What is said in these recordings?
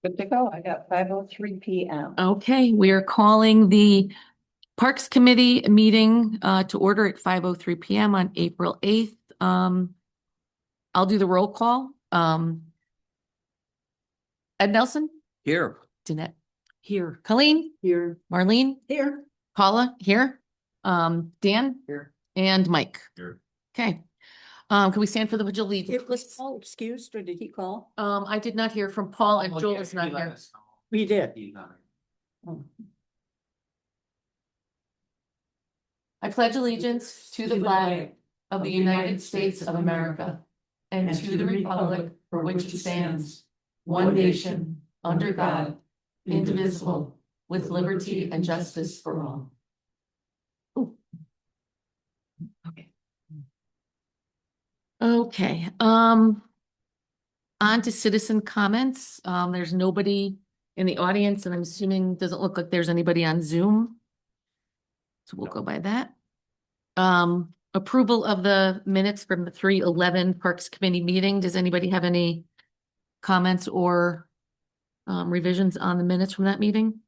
Good to go. I got 5:03 PM. Okay, we are calling the Parks Committee meeting to order at 5:03 PM on April 8th. I'll do the roll call. Ed Nelson? Here. Danette? Here. Colleen? Here. Marlene? Here. Paula? Here. Dan? Here. And Mike? Here. Okay. Can we stand for the pledge of It allegiance? was Paul excused, or did he call? I did not hear from Paul and Joel is not here. We did. I pledge allegiance to the flag of the United States of America and to the republic for which it stands, one nation, under God, indivisible, with liberty and justice for all. Ooh. Okay, on to citizen comments. There's nobody in the audience and I'm assuming doesn't look like there's anybody on Zoom. So we'll go by that. Approval of the minutes from the 3/11 Parks Committee meeting. Does anybody have any comments or revisions on the minutes from that meeting?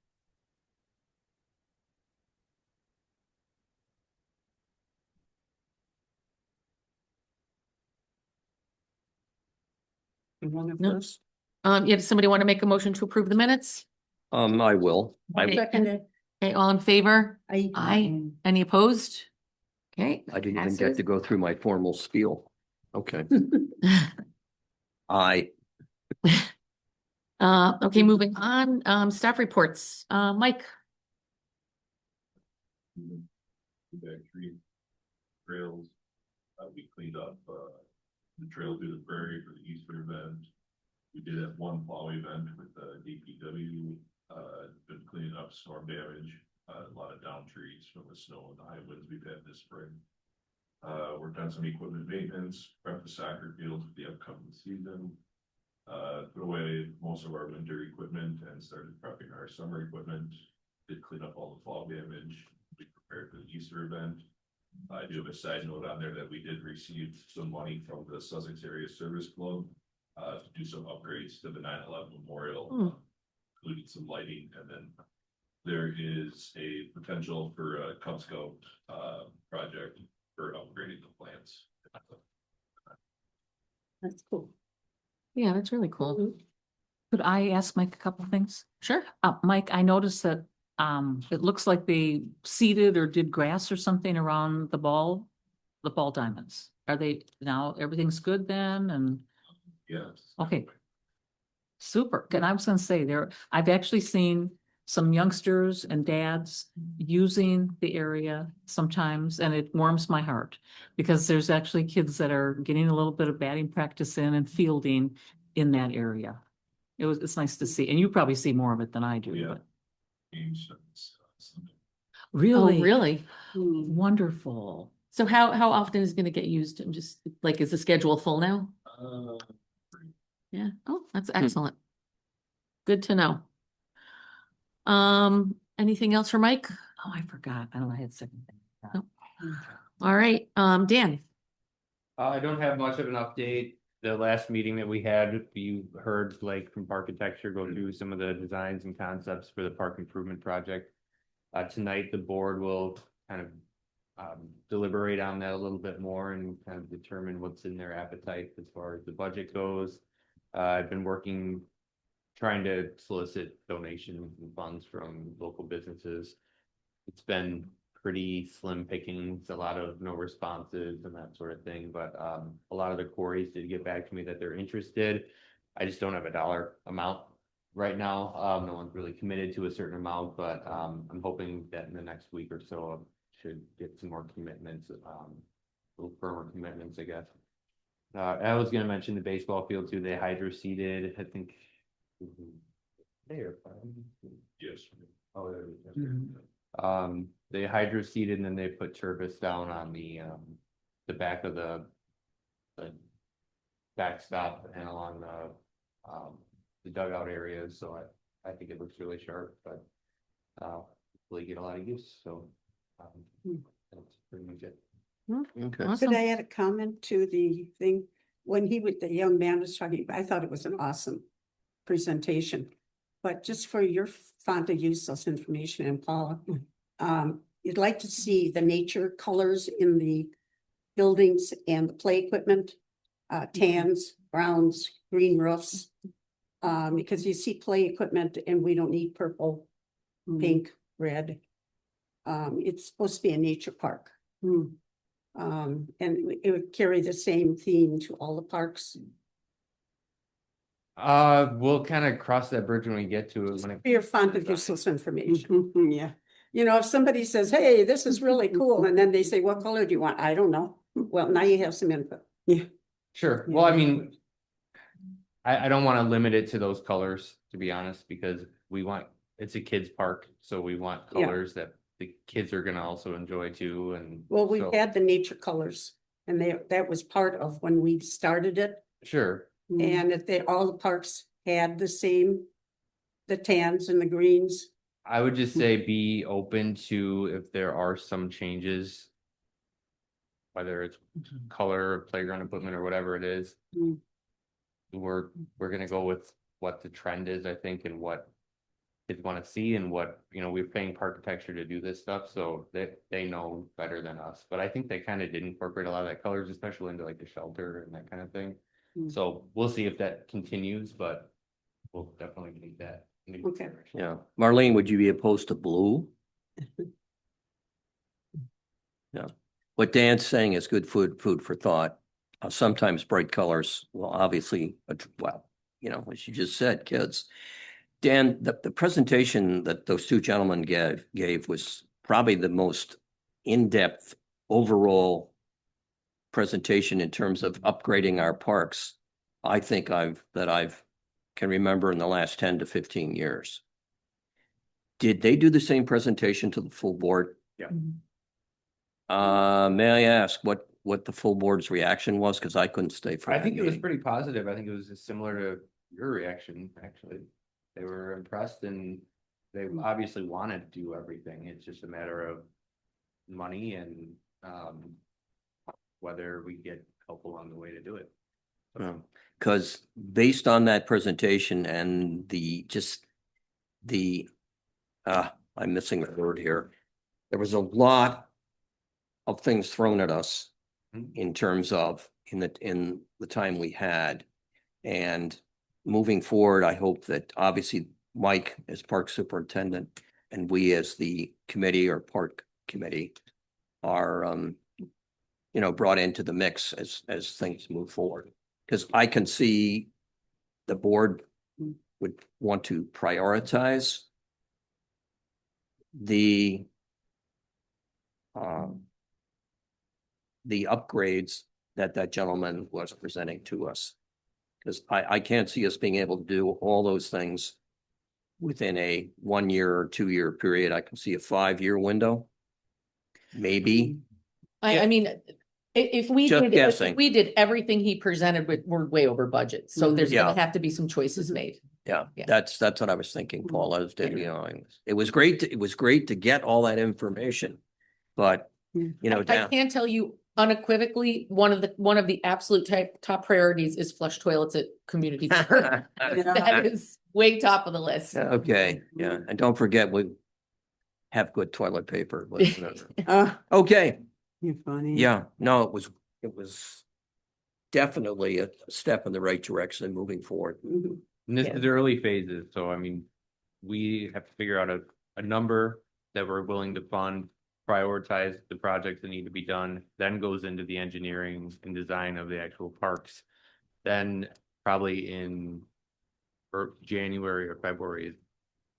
No. Yeah, does somebody want to make a motion to approve the minutes? I will. Okay. Seconded. Okay, all in favor? Aye. Aye. Any opposed? Okay. I didn't even Passes. get to go through my formal spiel. Okay. I, Okay, moving on, staff reports, Mike. Tree trails, we cleaned up, the trail through the prairie for the Easter event. We did have one fall event with the DPW, been cleaning up storm damage, a lot of down trees from the snow and the high winds we've had this spring. Worked on some equipment maintenance, prepped the soccer field for the upcoming season. Put away most of our winter equipment and started prepping our summer equipment. Did clean up all the fall damage. We prepared for the Easter event. I do have a side note on there that we did receive some money from the Sussex Area Service Club to do some upgrades to the 9/11 memorial, including some lighting, and then there is a potential for a Cub Scout project for upgrading the plants. That's cool. Yeah, that's really cool. Could I ask Mike a couple things? Sure. Mike, I noticed that it looks like they seeded or did grass or something around the ball diamonds. Are they now everything's good then? And Yes. okay. Super. And I was gonna say I've actually seen some youngsters and dads using the area sometimes, and it warms my heart because there's actually kids that are getting a little bit of batting practice in and fielding in that area. It's nice to see, and you probably see more of it than I do. Yeah. But Sunday. really, Oh, really? wonderful. So how often is it going to get used? I'm just like, is the schedule full now? Yeah. Oh, that's excellent. Good to know. Anything else for Mike? Oh, I forgot. I don't know. I had second thing. Nope. All right, Dan. I don't have much of an update. The last meeting that we had, you heard Blake from Parkitecture go through some of the designs and concepts for the park improvement project. Tonight, the board will kind of deliberate on that a little bit more and kind of determine what's in their appetite as far as the budget goes. I've been trying to solicit donations and funds from local businesses. It's been pretty slim pickings, a lot of no responses and that sort of thing, but a lot of the quarries did get back to me that they're interested. I just don't have a dollar amount right now. No one's really committed to a certain amount, but I'm hoping that in the next week or so I should get some more commitments, little firmer commitments, I guess. I was going to mention the baseball field too. They hydro seeded, I think. Yes. Oh, there it is. They hydro seeded and then they put turvis down on the back of the backstop and along the dugout areas. So I think it looks really sharp, but hopefully get a lot of use. So that's pretty much it. okay. Awesome. Could I add a comment to the thing? When the young man was talking, I thought it was an awesome presentation. but just for your font of useless information, and Paula, you'd like to see the nature colors in the buildings and the play equipment, tans, browns, green roofs. Because you see play equipment and we don't need purple, pink, red. It's supposed to be a nature park. And it would carry the same theme to all the parks. We'll kind of cross that bridge when we get to it. For your font of useless information. Yeah. You know, if somebody says, hey, this is really cool, and then they say, what color do you want? I don't know. Well, now you have some input. Yeah. Sure, well, I mean, I don't want to limit it to those colors, to be honest, because it's a kids park, so we want Yeah. colors that the kids are gonna also enjoy too, and. Well, we so- had the nature colors, and that was part of when we started it. Sure, And if all the parks had the same, the tans and the greens. I would just say be open to if there are some changes. Whether it's color, playground equipment, or whatever it is. Mm. We're gonna go with what the trend is, I think, and what kids want to see, and what, we're paying Parkitecture to do this stuff, so they know better than us. But I think they kind of did incorporate a lot of that colors, especially into like the shelter and that kind of thing. Mm. So we'll see if that continues, but we'll definitely take that into Okay. consideration. Yeah. Marlene, would you be opposed to blue? Yeah. What Dan's saying is good food for thought. Sometimes bright colors will obviously, as you just said, kids. Dan, the presentation that those two gentlemen gave was probably the most in-depth overall presentation in terms of upgrading our parks. I think I've can remember in the last 10 to 15 years. Did they do the same presentation to the full board? Yeah. May I ask what the full board's reaction was? Because I couldn't stay for I that think it was meeting. pretty positive. I think it was similar to your reaction, actually. They were impressed, and they obviously wanted to do everything. It's just a matter of money and whether we get help along the way to do it. Because based on that presentation and I'm missing a word here. There was a lot of things thrown at us in terms of in the time we had. And moving forward, I hope that obviously Mike as park superintendent and we as the committee or park committee are brought into the mix as things move forward. Because I can see the board would want to prioritize the upgrades that gentleman was presenting to us. Because I can't see us being able to do all those things within a 1 year or 2 year period. I can see a 5 year window. Maybe. I mean, if we Just did, guessing. if we did everything he presented with, we're way over budget. So there's Yeah. gonna have to be some choices made. Yeah, Yeah. that's what I was thinking, Paul. It was great to get all that information. But, I Dan, can't tell you unequivocally, one of the absolute top priorities is flush toilets at community center. That is way top of the list. okay, yeah, and don't forget, we have good toilet paper. Uh, Okay, You're funny. yeah, no, it was definitely a step in the right direction moving forward. Mhm. And this Yeah. is early phases, so I mean, we have to figure out a number that we're willing to fund, prioritize the projects that need to be done, then goes into the engineering and design of the actual parks. Then probably in January or February,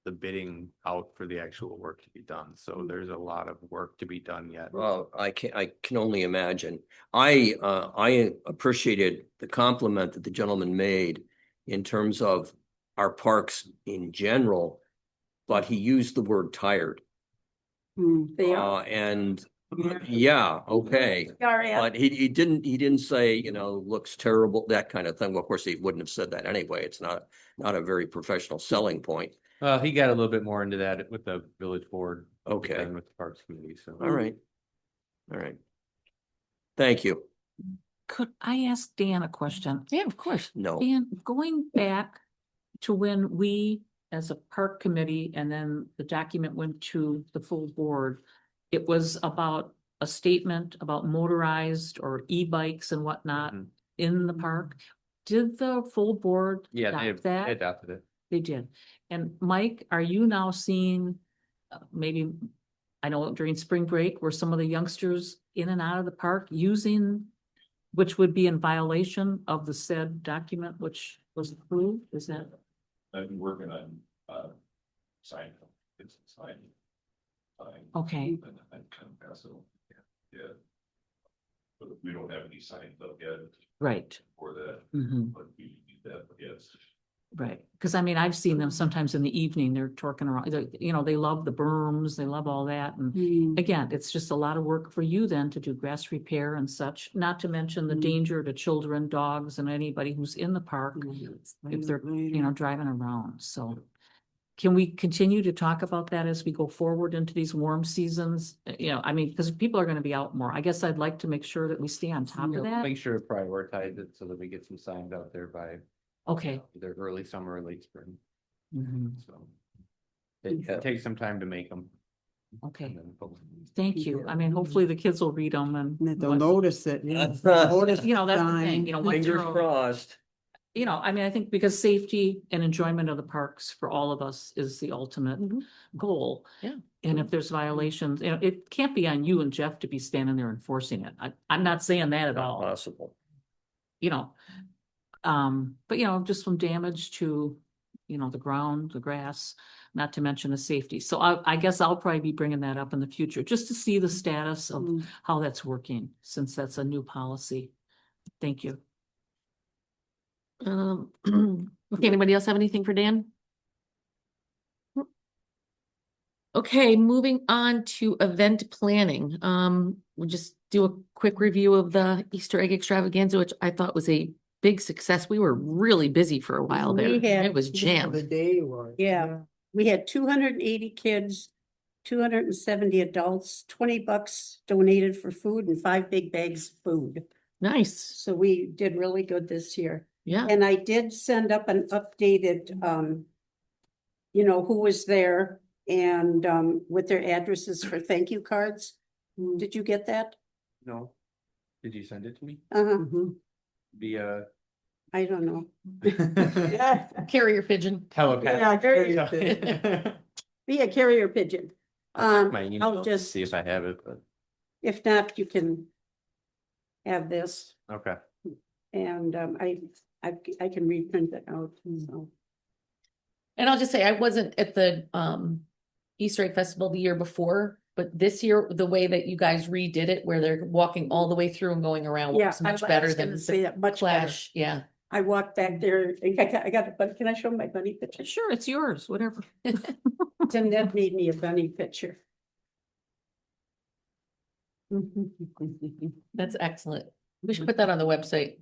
the bidding out for the actual work to be done. So there's a lot of work to be done yet. Well, I can only imagine. I appreciated the compliment that the gentleman made in terms of our parks in general, but he used the word tired. They are. And yeah, okay. But he didn't say, looks terrible, that kind of thing. Well, of course, he wouldn't have said that anyway. It's not a very professional selling point. Well, he got a little bit more into that with the village board. Okay. than with the Parks Committee, so. All right. Thank you. Could I ask Dan a question? Yeah, of course. No. Dan, going back to when we as a park committee, and then the document went to the full board. It was about a statement about motorized or e-bikes and whatnot Mhm. in the park. Did the full board Yeah, adopt they that? adopted it. They did. And Mike, are you now seeing, maybe, I know during spring break, were some of the youngsters in and out of the park using, which would be in violation of the said document, which was approved? Is that? I've been working on, sign, it's sign. Okay. And I kind of pass it on, yeah. But we don't have any signs up yet Right. for that, Mhm. but we need that, but yes. Right, because I mean, I've seen them sometimes in the evening, they're torquing around, they love the berms, they love all that, and Mm. again, it's just a lot of work for you then to do grass repair and such, not to mention the Mm. danger to children, dogs, and anybody who's in the park if they're, driving around, so. Can we continue to talk about that as we go forward into these warm seasons? I mean, because people are gonna be out more. I guess I'd like to make sure that we stay on top of that. Make sure to prioritize it so that we get some signs out there by Okay. either early summer or late spring, Mhm. so. It takes some time to make them. Okay, thank you. I mean, hopefully the kids will read them and. They'll notice it. yeah. Fingers Notice That's the thing, sign. once you're, crossed. I mean, I think because safety and enjoyment of the parks for all of us is the ultimate Mhm. goal. Yeah. And if there's violations, it can't be on you and Jeff to be standing there enforcing it. I'm not saying that at all, Possible. you know. But just from damage to, the ground, the grass, not to mention the safety. So I guess I'll probably be bringing that up in the future, just to see the status of Mm. how that's working, since that's a new policy. Thank you. Okay, anybody else have anything for Dan? Okay, moving on to event planning. We'll just do a quick review of the Easter egg extravaganza, which I thought was a big success. We were really busy for a while there. We had- It was The jammed. day was. Yeah. We had 280 kids, 270 adults, $20 donated for food and 5 big bags of food. Nice. So we did really good this year. Yeah. And I did send up an updated, who was there and, with their addresses for thank you cards. Did you get that? No. Did you send it to me? Uh-huh, Via? I don't know. Carrier pigeon. Telepath. Yeah, very Be a carrier pigeon. My email I'll to just, see if I have it, but, if not, you can have this okay. and, I can reprint it out, so. And I'll just say, I wasn't at the Easter egg festival the year before, but this year, the way that you guys redid it, where they're walking all the way through and going around, Yeah, was much better than the say that much better. Flash. Yeah. I walked back there, I got a bunny, can I show my bunny picture? Sure, it's yours, whatever. Tim Ned made me a bunny picture. That's excellent. We should put that on the website.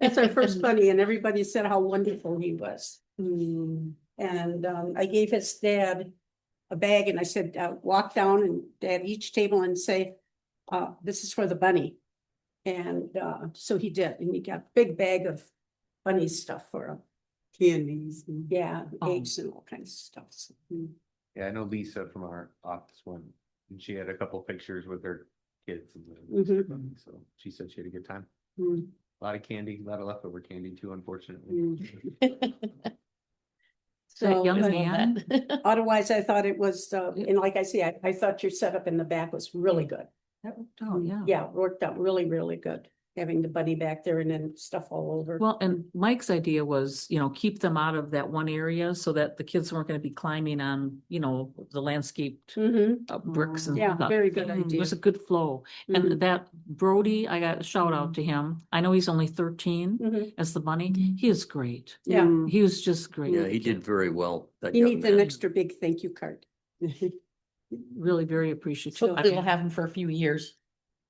That's our first bunny and everybody said how wonderful he was. And I gave his dad a bag and I said, walk down and at each table and say, this is for the bunny. And so he did, and he got a big bag of bunny stuff for him. Candies. Yeah, Oh. eggs and all kinds of stuff. So, Yeah, I know Lisa from our office went, and she had a couple pictures with her kids. And Mhm. so she said she had a good time. mm, A lot of candy, a lot of leftover candy too, unfortunately. mm. That young I love man, that. Otherwise, I thought it was, and like I say, I thought your setup in the back was really good. oh, yeah. Yeah, it worked out really, really good, having the bunny back there and then stuff all over. Well, and Mike's idea was, keep them out of that one area so that the kids weren't gonna be climbing on, the landscaped Mhm. bricks and Yeah, stuff. very good It idea. was a good flow. Mhm. And that Brody, I got a shout out to him. I know he's only 13 Mhm. as the bunny. He is great. Yeah, He was just great. Yeah, he did very well. that he young needs an man. extra big thank you card. Really very appreciative. Hopefully we'll have him for a few years.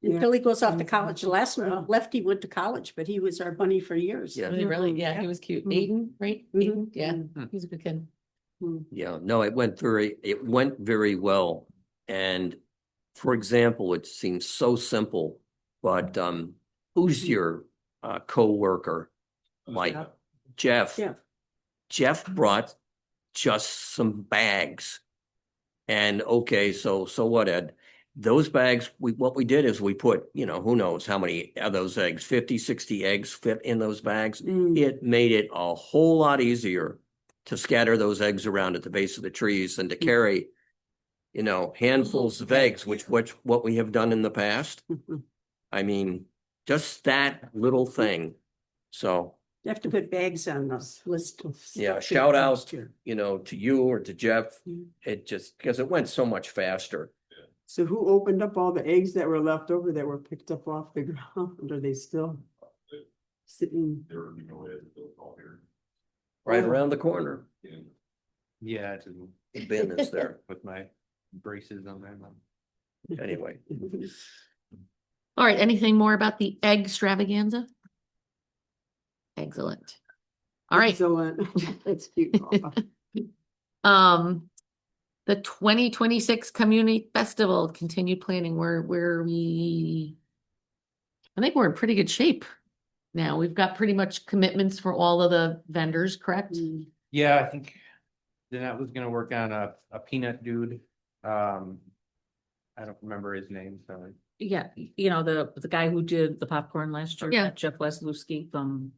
Until he goes off to college. The last one left, he went to college, but he was our bunny for years. Yeah. Really, really, yeah, Yeah. he was cute. Mhm. Aiden, right? Mhm. Aiden, yeah, Mhm. he's a good kid. Yeah, no, it went very well. And for example, it seems so simple, but who's your coworker? Like Jeff? Yeah. Jeff brought just some bags. And okay, so what, Ed? Those bags, what we did is we put, who knows how many of those eggs, 50, 60 eggs fit in those bags. Mm. It made it a whole lot easier to scatter those eggs around at the base of the trees than to carry, handfuls of eggs, which what we have done in the past. I mean, just that little thing. So, You have to put bags on this list of. yeah, stuff shout we out, used to. to you or to Jeff. Mm. It just, because it went so much faster. So who opened up all the eggs that were left over that were picked up off the ground? Are they still sitting? There would be no way to build all here. Right Oh. around the corner, And Yeah, it's the bin is there. with my braces on my mouth. Anyway, All right, anything more about the egg extravaganza? Excellent. All right, Excellent. That's cute. the 2026 Community Festival continued planning where I think we're in pretty good shape now. We've got pretty much commitments for all of the vendors, correct? Mm. Yeah, I think Jeanette was gonna work on a peanut dude. I don't remember his name, sorry. Yeah, the guy who did the popcorn last year. Yeah. Jeff Weslowski from,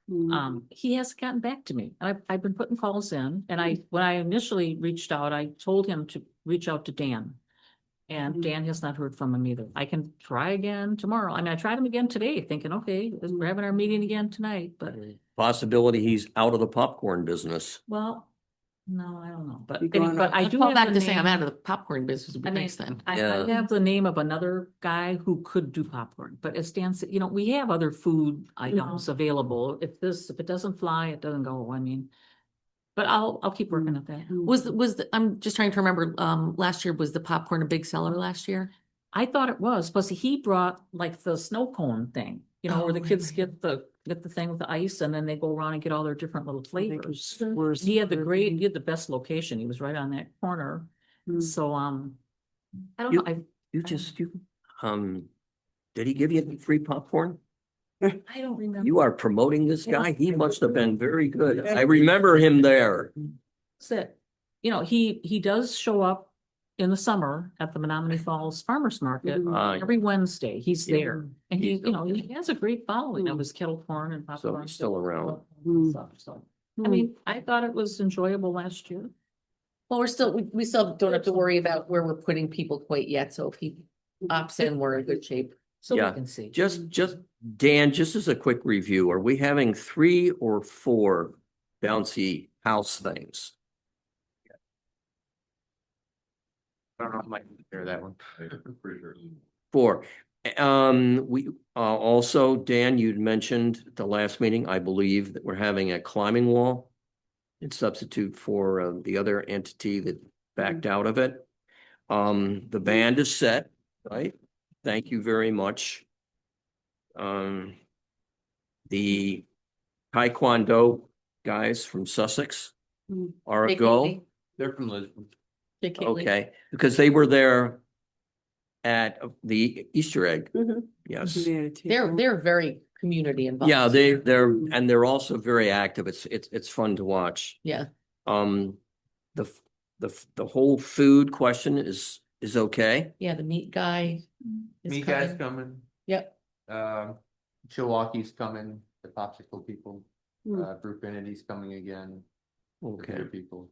Mm. he hasn't gotten back to me. I've been putting calls in and when I initially reached out, I told him to reach out to Dan. And Mhm. Dan has not heard from him either. I can try again tomorrow. I mean, I tried him again today, thinking, okay, we're having our meeting again tonight, but possibility he's out of the popcorn business. well, no, I don't know, but, You going but I I'll do call have back the to say I'm name- out of the popcorn business, would be I mean, nice then. I Yeah. have the name of another guy who could do popcorn, but as Dan said, we have other food items available. If it doesn't fly, it doesn't go, I mean. But I'll keep working at that. I'm just trying to remember, last year, was the popcorn a big seller last year? I thought it was, plus he brought like the snow cone thing, where Oh, the kids right, get the thing with the ice and then they go around and get all their different little I think flavors. it's worse. He had the best location. He was right on that corner. Mm. So, I don't You- know. Did he give you any free popcorn? I don't remember. You are promoting this guy? He must have been very good. I remember him there. That's it. He does show up in the summer at the Menominee Falls Farmers Market. Uh, Every Wednesday, he's Yeah. there. And he, he has a great following of his kettle corn and So popcorn. he's still around. and stuff, So, I mean, I thought it was enjoyable last year. Well, we still don't have to worry about where we're putting people quite yet, so if he opts in, we're in good shape. So we Yeah, can see. Just Dan, just as a quick review, are we having 3 or 4 bouncy house things? I don't know if I can hear that one. I'm pretty sure. 4. We also, Dan, you'd mentioned at the last meeting, I believe that we're having a climbing wall in substitute for the other entity that backed out of it. The band is set, right? Thank you very much. The Taekwondo guys from Sussex Mm. are a Jake go. Haley. They're from Lisbon. Jake Haley. Okay, because they were there at the Easter egg. Mhm. Yes. Yeah, They're very community involved. Yeah, they're also very active. It's fun to watch. Yeah, The whole food question is okay. yeah, the meat guy. is Me guys coming. coming, Yep, Chilwaukee's coming, the popsicle people, Mm. Group Entity's coming again. the Okay. beer People,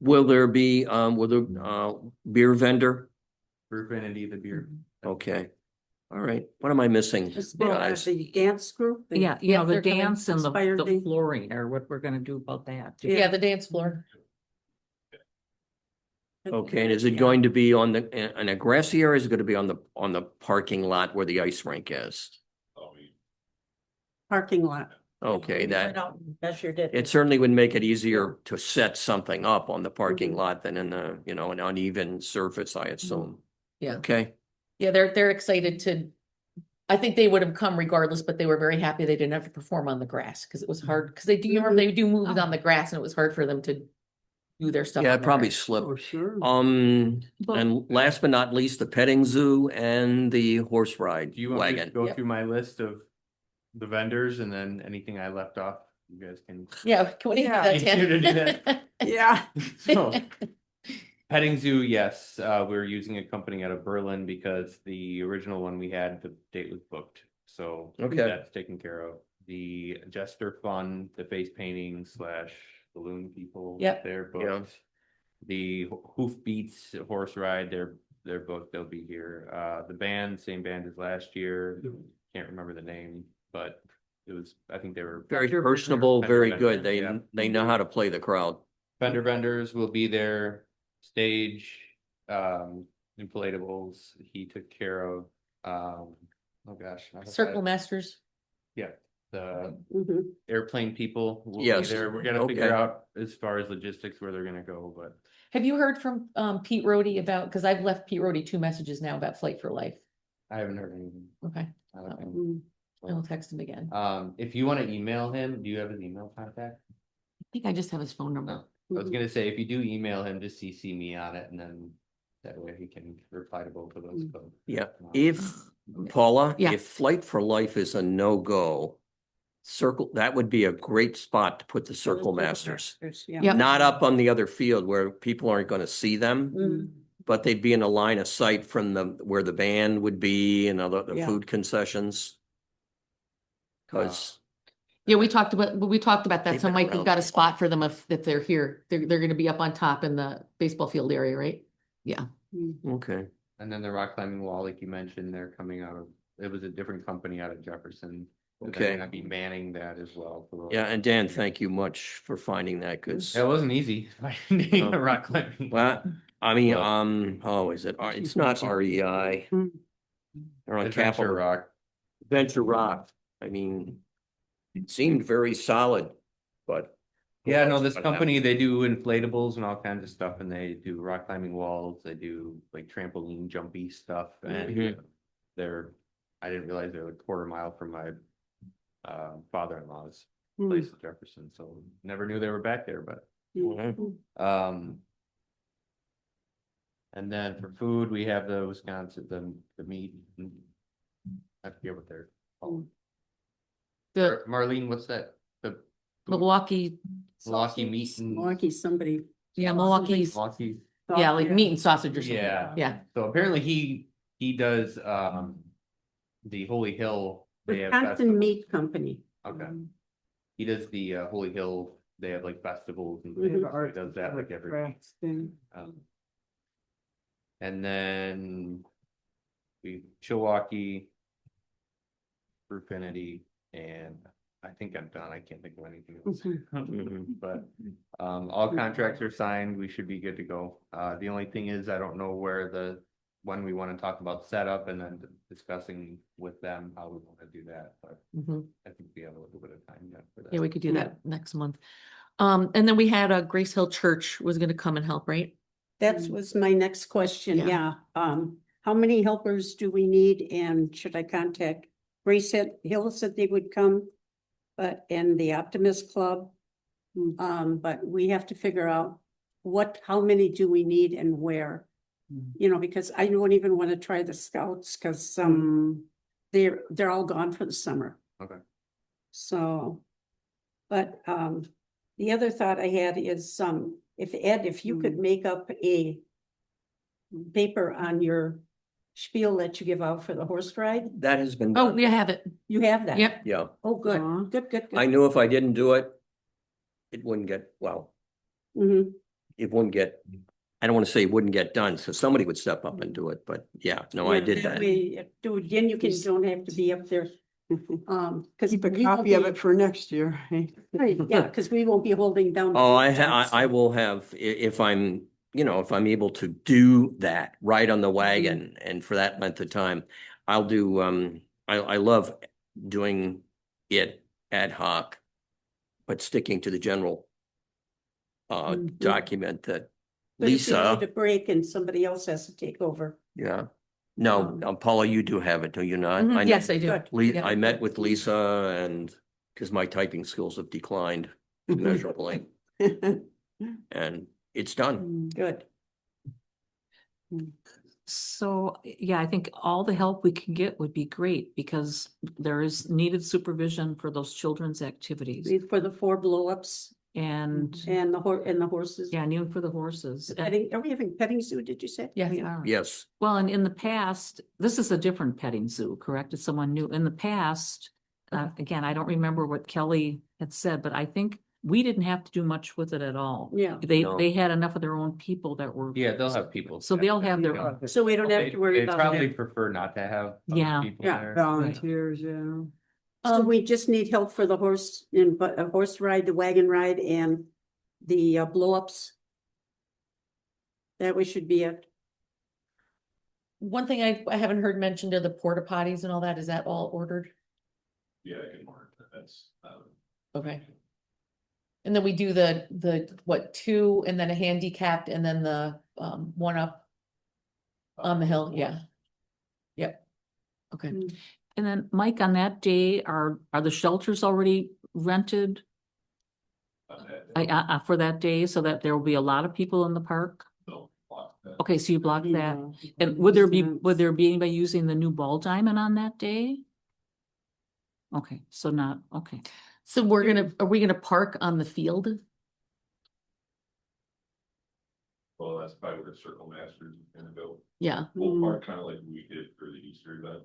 Will there be, beer vendor? Group Entity, the beer. Okay. All right. What am I missing, Well, guys? the dance group. Yeah, Yeah, the they're coming. dance and the Inspired Day. flooring or what we're gonna do about that. too. yeah, the dance floor. Okay, and is it going to be on in a grassy area? Is it going to be on the parking lot where the ice rink is? Oh, we- Parking lot. Okay, Measured it. it certainly would make it easier to set something up on the parking lot than in a, an uneven surface, I assume. Yeah. Okay, Yeah, they're excited to, I think they would have come regardless, but they were very happy they didn't have to perform on the grass, because it was hard, because you remember they do moves on the grass and it was hard for them to do their stuff. yeah, on it'd the probably grass. slip. For sure. And last but not least, the petting zoo and the horse ride Do you want me to wagon. go Yep. through my list of the vendors and then anything I left off? You guys can. Yeah, can we do Yeah. that, Easier to do that. Dan? Yeah. So, petting zoo, yes, we're using a company out of Berlin because the original one we had, the date was booked, so. Okay. That's taken care of. The Jester Fun, the face painting slash balloon people. Yep. They're Yeah. booked. The Hoof Beats horse ride, they're booked, they'll be here. The band, same band as last year, can't remember the name, but it was, I think they were. Very Fender personable, very Fender good. Bender, yeah. They know how to play the crowd. Fender vendors will be there, stage, inflatables, he took care of, oh gosh. now that Circle I- Masters. Yeah, the Mhm. airplane people will be Yes, there, we're gonna figure okay. out as far as logistics where they're gonna go, but. Have you heard from Pete Rohde about, because I've left Pete Rohde 2 messages now about Flight for Life. I haven't heard anything. Okay, I don't think. Mm. I'll text him again. If you wanna email him, do you have his email contact? I think I just have his phone number. No. I was gonna say, if you do email him, just CC me on it and then that way he can reply to both of us. but- Yeah, if Paula, Yeah. if Flight for Life is a no-go, Circle, that would be a great spot to put the Circle Masters. Yeah. Yep. Not up on the other field where people aren't gonna see them, Mm. but they'd be in a line of sight from where the band would be and other, the Yeah. food concessions. Cause, Yeah, we talked about that. They've So been Mike, we've around got a for a spot for them if they're here. They're gonna be up on top in the baseball field area, right? Yeah. okay, And then the rock climbing wall, like you mentioned, they're coming out of, it was a different company out of Jefferson. but they're Okay. gonna be manning that as well. for- yeah, and Dan, thank you much for finding that, cause, It wasn't easy finding No. a rock climbing. well, I mean, Well- oh, is it, it's not REI. Mm. They're on Adventure Capitol Rock. Venture Rock, I mean, it seemed very solid, but. who Yeah, no, knows this what happened. company, they do inflatables and all kinds of stuff, and they do rock climbing walls, they do like trampoline jumpy stuff, and Mhm. they're, I didn't realize they're like 1/4 mile from my father-in-law's Mm. place in Jefferson, so never knew they were back there, but Mhm. and then for food, we have the Wisconsin, the meat. I forget what they're called. The Marlene, what's that? The Milwaukee, Milwaukee meat and. Milwaukee, somebody. yeah, Milwaukee's, Milwaukee. yeah, like meat and sausage or something. Yeah. Yeah. So apparently he does the Holy Hill. They have Wisconsin festivals. Meat Company. Okay. He does the Holy Hill, they have like festivals and Mhm. things, he does that like every. Crafts thing. And then Chilwaukee, Brufinity, and I think I'm done. I can't think of anything else. Mhm. But all contracts are signed. We should be good to go. The only thing is, I don't know when we want to talk about setup and then discussing with them how we want to do that, but Mhm. I think we have a little bit of time yet for that. Yeah, we could do that next month. And then we had a Grace Hill Church was gonna come and help, right? That was my next question, Yeah. yeah. How many helpers do we need and should I contact? Grace Hill said they would come, and the Optimist Club. But we have to figure out how many do we need and where? You know, because I don't even want to try the Scouts, because they're all gone for the summer. Okay. So, but the other thought I had is if you could make up a paper on your spiel that you give out for the horse ride, That has been, Oh, done. we have it. you have that? Yep. Yeah, Oh, good, Aw. good. I knew if I didn't do it, it wouldn't get, well, Mhm. it wouldn't get, I don't want to say it wouldn't get done, so somebody would step up and do it, but yeah, no, I Yeah, did that. way, then you don't have to be up there, because. Keep a copy of it for next year. Hey. Yeah, because we won't be holding down. the Oh, tax. I will have, if I'm, if I'm able to do that right on the wagon and for that length of time, I'll do, I love doing it ad hoc, but sticking to the general Mhm. document that But if you need Lisa, a break and somebody else has to take over. yeah. No, Paula, you do have it, do you not? Mhm. I know- Yes, I do. Good. Yeah. I met with Lisa and, because my typing skills have declined immeasurably, and it's done. Good. So, yeah, I think all the help we can get would be great because there is needed supervision for those children's activities For the 4 blow-ups and, and the horses. yeah, and even for the horses. And Petting, are we having petting zoo, did you say? Yes. we are. Yes, Well, and in the past, this is a different petting zoo, correct? It's someone new. In the past, again, I don't remember what Kelly had said, but I think we didn't have to do much with it at all. Yeah. No. They had enough of their own people that were. Yeah, they'll have people. So they'll have their, Yeah. So we don't have to worry They about probably that. prefer not to have Yeah. other people Yeah. there. Volunteers, yeah. So we just need help for the horse but a horse ride, the wagon ride and the blow-ups. That we should be at. One thing I haven't heard mentioned are the porta potties and all that. Is that all ordered? Yeah, I can mark that, that's, Okay. And then we do the, what, 2 and then a handicapped and then the, 1 up on the hill, yeah. Yep. Okay. and then Mike, on that day, are the shelters already rented for that day so that there will be a lot of people in the park? Okay, so you block that. And would there be anybody using the new ball diamond on that day? Okay, so not, okay. So are we gonna park on the field? Well, that's probably where Circle Masters is gonna go. Yeah, We'll park kind of like we did for the Easter event.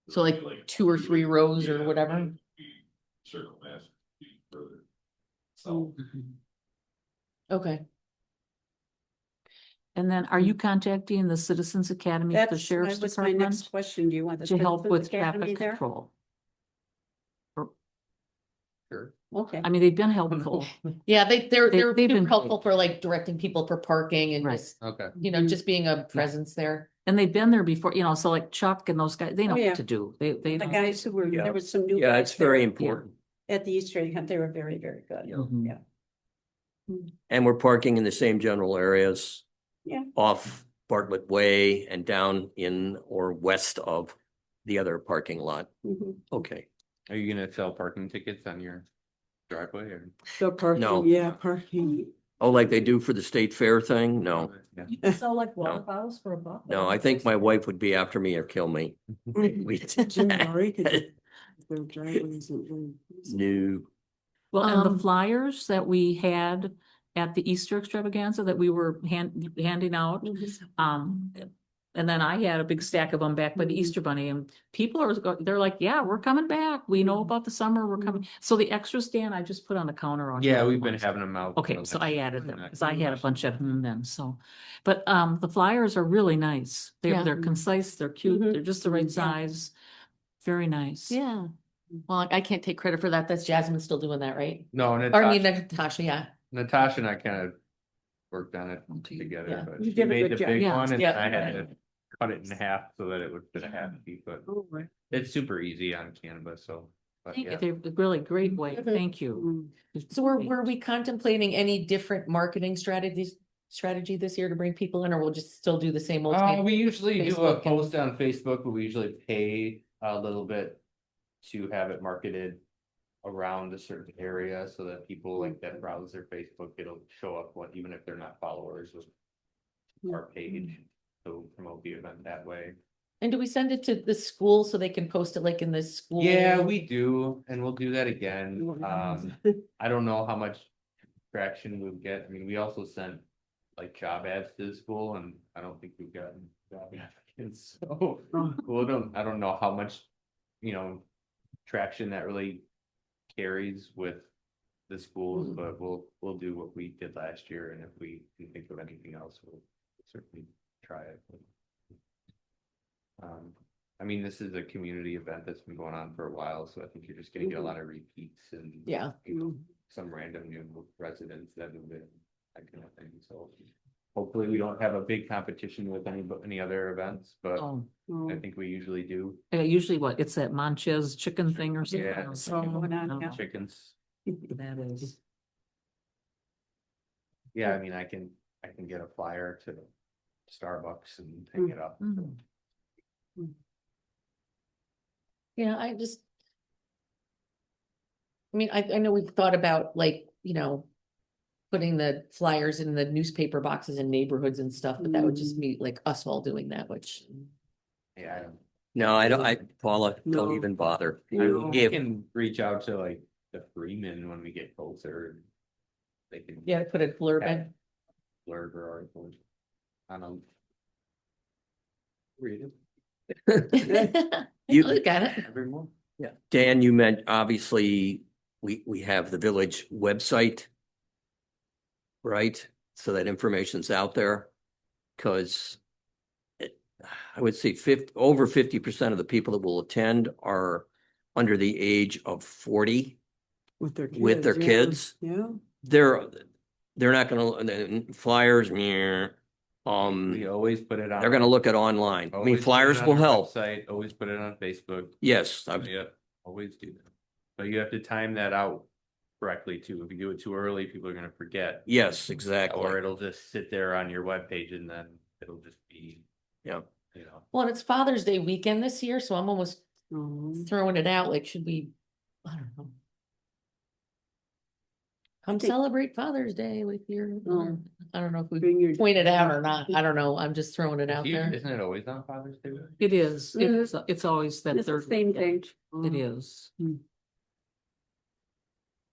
So like 2 or 3 rows or whatever? and be Circle Masters be further. So, okay. And then are you contacting the Citizens Academy, the That's, Sheriff's that was my next Department question. Do you want the to help Citizens with Academy traffic there? control? Sure. Okay. I mean, they've been helpful. Yeah, they're they've been helpful for like directing people for parking and Right. just, Okay. just being a presence there. And they've been there before, so like Chuck and those guys, they know Oh, yeah. what to do. They The know. guys who were, Yeah. there was some new. yeah, guys it's very there important. At the Easter egg hunt, they were very, very good. Yeah. Mhm. Yeah. And we're parking in the same general areas. Yeah. Off Bartlett Way and down in or west of the other parking lot. Mhm. Okay, Are you gonna sell parking tickets on your driveway or? The parking, No. yeah, parking. oh, like they do for the state fair thing? No, Yeah. Sell like water bottles for a buck? no, I think my wife would be after me or kill me. We Jim Murray could do their driveways and- No, Well, and the Um, flyers that we had at the Easter extravaganza that we were handing out, and then I had a big stack of them back by the Easter Bunny, and people they're like, yeah, we're coming back. We know about the summer, we're coming. So the extras, Dan, I just put on the counter. on Yeah, the we've been ones. having them out. Okay, so I added them, because I had a bunch at home then, so. But, the flyers are really nice. Yeah. They're concise, they're cute, Mhm. they're just the right Yeah. size. Very nice. Yeah. Well, I can't take credit for that. That's Jasmine still doing that, right? No, Or I mean, Natasha, Natasha, yeah. Natasha and I kind of worked on it Yeah. together, but You she did a made good the job. big Yeah. one and Yeah. I had to cut it in half so that it would fit a half feet, but Oh, right. it's super easy on Canvas, so. But Thank you, yeah. they're really great way, Mhm. thank you. So were we contemplating any different marketing strategy this year to bring people in, or we'll just still do the same old? We usually do a Facebook and- post on Facebook, but we usually pay a little bit to have it marketed around a certain area so that people like that browse their Facebook, it'll show up even if they're not followers of our page. So promote the event that way. And do we send it to the school so they can post it like in the school? Yeah, we do, and we'll do that again. I don't know how much traction we'll get. I mean, we also sent like job ads to the school and I don't think we've gotten job applicants. So I don't know how much, traction that really carries with the schools, but we'll do what we did last year. And if we can think of anything else, we'll certainly try it. I mean, this is a community event that's been going on for a while, so I think you're just gonna get a lot of repeats and. Yeah. Some random new residents that move in, that kind of thing, so. Hopefully, we don't have a big competition with any other events, but Oh, I think we usually do. usually what, it's that Manches chicken thing or something? Yeah. Going on, yeah. Chickens, That is. yeah, I mean, I can get a flyer to Starbucks and hang it up. Mhm. Yeah, I mean, I know we've thought about like, putting the flyers in the newspaper boxes in neighborhoods and stuff, but that would just Mm. be like us all doing that, which. Yeah, I don't. No, I don't, Paula, don't No. even bother. No. I If- can reach out to like the Freeman when we get closer. They can. Yeah, put a blurb Yeah. in. Blurb or article. I don't. Read it You- Look at it. every month. Yeah, Dan, you meant, obviously, we have the village website. Right? So that information's out there. Cause I would say over 50% of the people that will attend are under the age of 40. With their kids. With their yeah. kids. Yeah. They're not gonna, flyers, meh, We always put it on. they're gonna look at online. I mean, always put it flyers on will our help. Website, always put it on Facebook. Yes, Yeah, always do that. But you have to time that out correctly too. If you do it too early, people are gonna forget. yes, exactly. Or it'll just sit there on your webpage and then it'll just be, Yeah. you know. Well, and it's Father's Day weekend this year, so I'm almost Mhm. throwing it out, like, should we, I don't know. Come think- celebrate Father's Day with your, Oh. I don't know if we Bring your- point it out or not, I don't know, I'm just throwing it out there. Isn't it always on Father's Day? It is, it's always that It's the third. same thing. It Mm. is.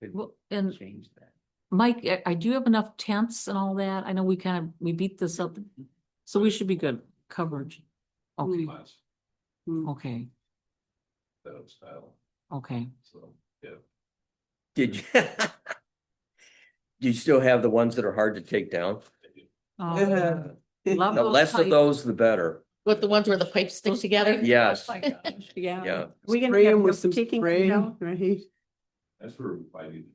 Could Well, and Change that. Mike, I do have enough tents and all that. I know we beat this up. So we should be good coverage. Okay, Last okay, setup style, okay. so, yeah. Did you? Do you still have the ones that are hard to take down? Oh, Yeah. love The those less of type- those, the better. With the ones where the pipes stick together? Yes. Oh my gosh, Yeah. Yeah. We gonna Spray have 'em no with some taking spray, down? right? That's where I need.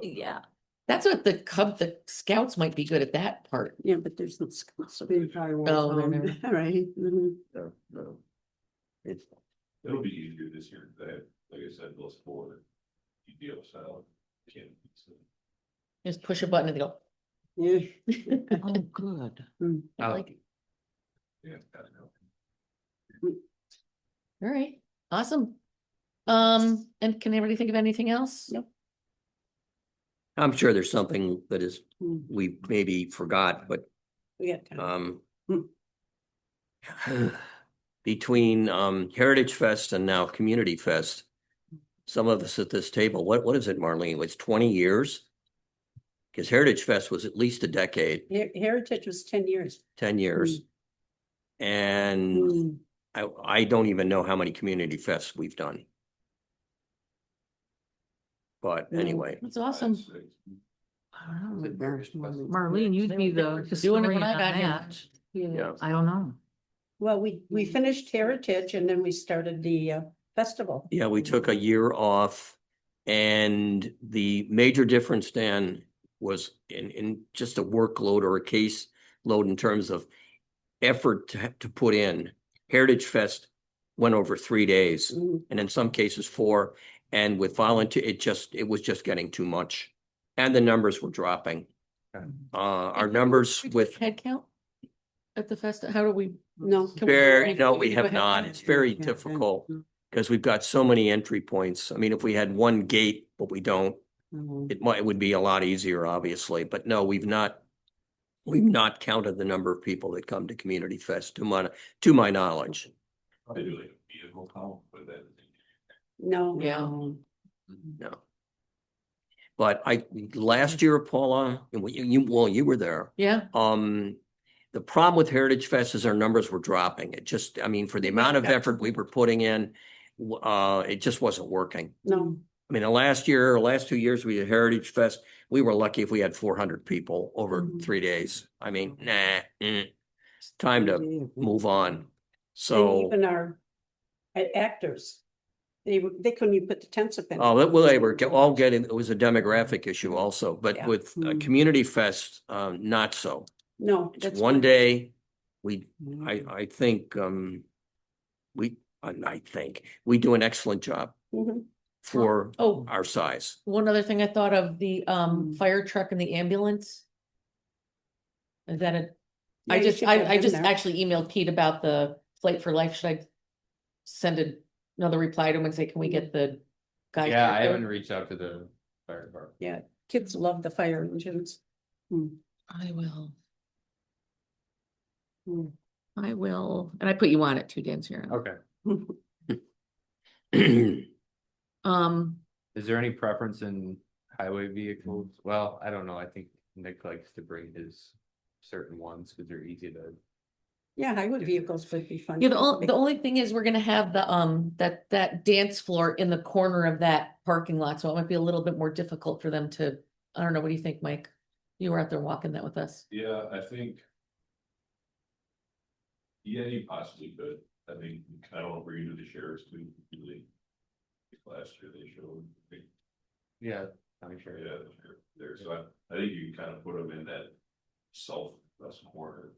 Yeah, that's what the scouts might be good at that part. Yeah, but there's no. so- They probably won't Oh, they're come. never- Right. Mhm. No, no. It's, It'll be easier this year, like I said, those four, UDO style. Can't. Just push a button and go. Yeah. Oh, good. I like it. Yeah. I don't know. All right, awesome. And can anybody think of anything else? Nope. I'm sure there's something that is, Mm. we maybe forgot, but We got time. between Heritage Fest and now Community Fest, some of us at this table, what is it, Marlene? It's 20 years? Because Heritage Fest was at least a decade, Heritage was 10 years. 10 years. And Mm. I don't even know how many community fests we've done. But Yeah. anyway, That's awesome. I don't know, embarrassed Marlene. Marlene, you'd be the Doing it historian when I on got here. that. yeah. I don't know. Well, we finished Heritage and then we started the festival. Yeah, we took a year off and the major difference, Dan, was in just a workload or a case load in terms of effort to put in. Heritage Fest went over 3 days Mm, and in some cases 4. And with volunteer, it was just getting too much. And the numbers were dropping. Our numbers with Head count? At the fest, how do we? No. can we- very, no, can we do a have head not. count? It's very Yeah, difficult yeah. because we've got so many entry points. I mean, if we had one gate, but we don't, Mhm. it would be a lot easier, obviously, but no, we've not counted the number of people that come to Community Fest to my knowledge. Probably do like a vehicle count, but that. No. Yeah. No. But last year, Paula, and you were there. Yeah, The problem with Heritage Fest is our numbers were dropping. It just, I mean, for the amount of effort we were putting in, it just wasn't working. No. I mean, last 2 years we had Heritage Fest, we were lucky if we had 400 people over Mhm. 3 days. I mean, it's time to Yeah. move on. And So, even our actors, they couldn't even put the tents up in. well, they were all getting, it was a demographic issue also, but Yeah. with Mm. Community Fest, not so. No. It's that's one fine. day, we, Mhm. I think, I think we do an excellent job Mhm. for oh, our size. one other thing I thought of, the Mm. fire truck and the ambulance. Is that a, Yeah, I you just, should have I them just there. actually emailed Pete about the Flight for Life, should I send another reply to him and say, can we get the guy? Yeah, I back there? haven't reached out to the fire department. Yeah, Kids love the fire engines. I will. Hmm. I will, and I put you on it too, Dan Sharon. Okay. Um, Is there any preference in highway vehicles? Well, I don't know. I think Nick likes to bring his certain ones because they're easy to. Yeah, highway vehicles would be fun. yeah, too. the only thing is we're gonna have the, that dance floor in the corner of that parking lot, so it might be a little bit more difficult for them to, I don't know, what do you think, Mike? You were out there walking that with us. Yeah, I think. Yeah, you possibly could. I think, I don't know where you do the sheriff's too, really. Last year they showed, Yeah, I'm sure. yeah, there, so I think you can kind of put them in that southwest corner.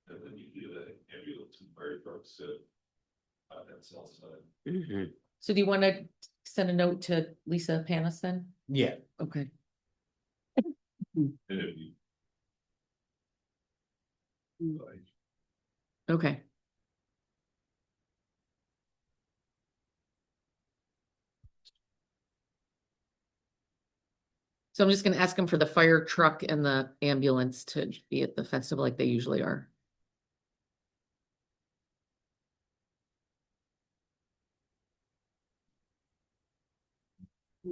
And then you do the ambulance and fire trucks sit on that south side. So do you wanna send a note to Lisa Panis then? Yeah. Okay. And if you. Like, Okay. So I'm just gonna ask them for the fire truck and the ambulance to be at the festival like they usually are.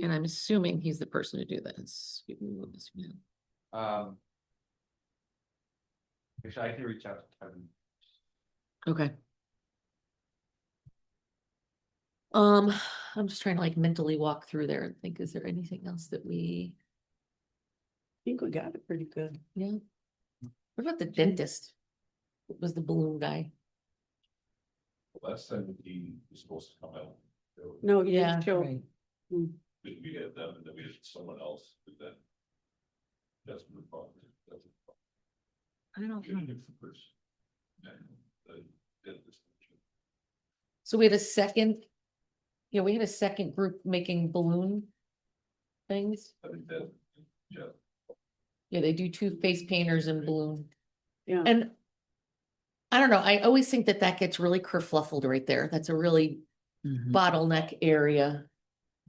And I'm assuming he's the person to do this. Actually, I can reach out to Kevin. Okay. I'm just trying to like mentally walk through there and think, is there anything else that we, I think we got it pretty good. yeah? What about the dentist? What was the balloon guy? last time he was supposed to come out. No, you Yeah, didn't show. right. We had them and then we had someone else, but then. That's the problem. I don't know. Yeah, So we had a second, yeah, we had a second group making balloon things. I think that, yeah, Yeah, they do two face painters and balloon. Yeah. And I don't know, I always think that that gets really kerfluffled right there. That's a really bottleneck area.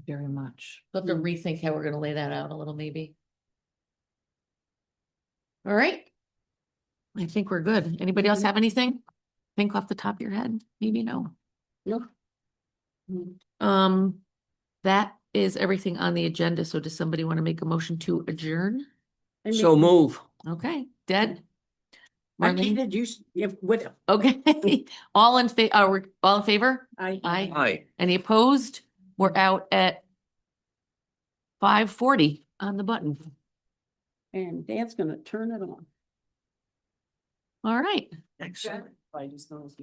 Very much. We'll have to rethink how we're gonna lay that out a little, maybe. All right. I think we're good. Anybody else have anything? Think off the top of your head? Maybe no. No. That is everything on the agenda. So does somebody want to make a motion to adjourn? So move. Okay, Dead? I Marlene? needed you, if, what, Okay, all in all in favor? I. Aye. Aye. Any opposed? We're out at 5:40 on the button. And Dan's gonna turn it on. All right. I just noticed.